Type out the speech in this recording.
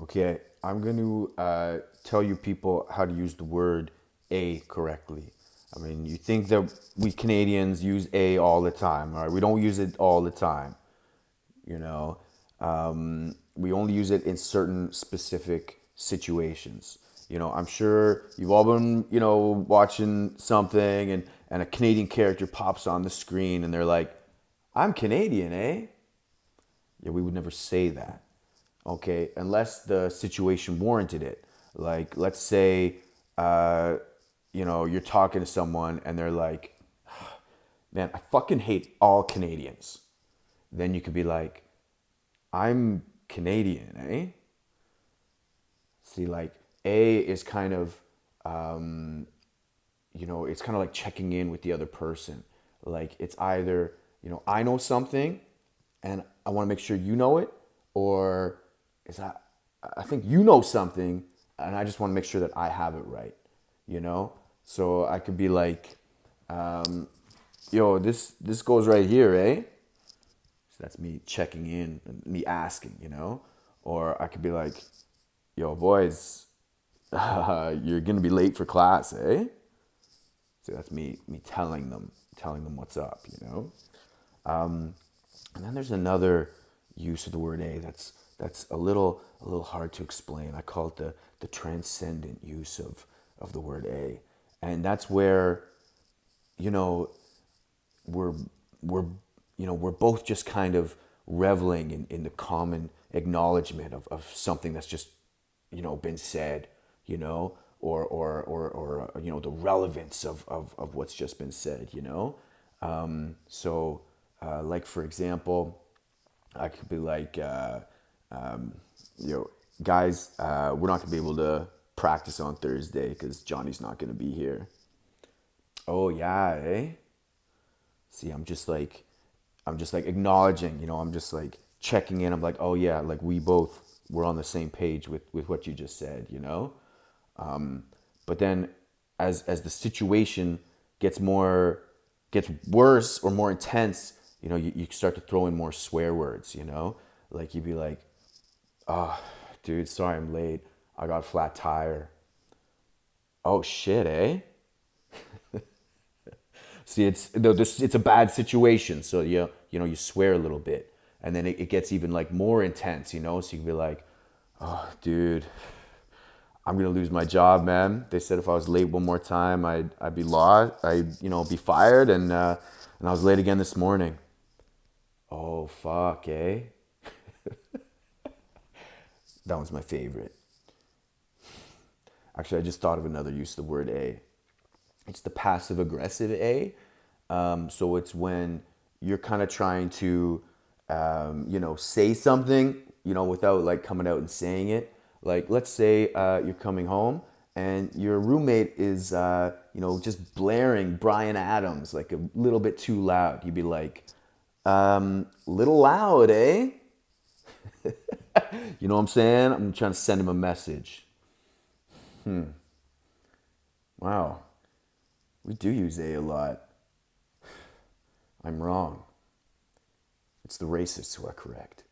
Okay, I'm going to tell you people how to use the word a correctly. I mean, you think that we Canadians use a all the time, all right? We don't use it all the time, you know. We only use it in certain specific situations. I'm sure you've all been, watching something and a Canadian character pops on the screen and they're like, I'm Canadian, eh? Yeah, we would never say that, okay, unless the situation warranted it. Like, let's say, uh, you're talking to someone and they're like, man, I fucking hate all Canadians. Then you could be like, I'm Canadian, eh? See, like, A is kind of, it's kind of like checking in with the other person. Like, it's either, I know something and I want to make sure you know it, or is that I think you know something and I just want to make sure that I have it right, you know? So I could be like, yo, this goes right here, eh? So that's me checking in, me asking, Or I could be like, yo, boys, you're gonna be late for class, eh? So that's me telling them what's up, And then there's another use of the word a that's a little hard to explain. I call it the transcendent use of the word a, and that's where you know we're we're we're both just kind of reveling in the common acknowledgement of something that's just been said, or the relevance of what's just been said, so like for example, I could be like, um, guys, we're not gonna be able to practice on Thursday because Johnny's not gonna be here. Oh yeah, eh? See, I'm just like acknowledging, I'm just like checking in. I'm like, oh yeah, like we both were on the same page with what you just said, But then as the situation gets worse or more intense, you start to throw in more swear words, Like you'd be like, oh, dude, sorry I'm late. I got a flat tire. Oh shit, eh? See, it's a bad situation, so you swear a little bit, and then it gets even like more intense, So you can be like, "Oh, dude, I'm gonna lose my job, man. They said if I was late one more time, I'd be lost. I'd be fired, and I was late again this morning. Oh fuck, eh? That was my favorite. Actually, I just thought of another use of the word a. It's the passive aggressive A. So it's when you're kind of trying to, say something, without like coming out and saying it. Like, let's say you're coming home and your roommate is, just blaring Brian Adams like a little bit too loud. You'd be like, little loud, eh? You know what I'm saying? I'm trying to send him a message. Wow, we do use A lot. I'm wrong. It's the racists who are correct.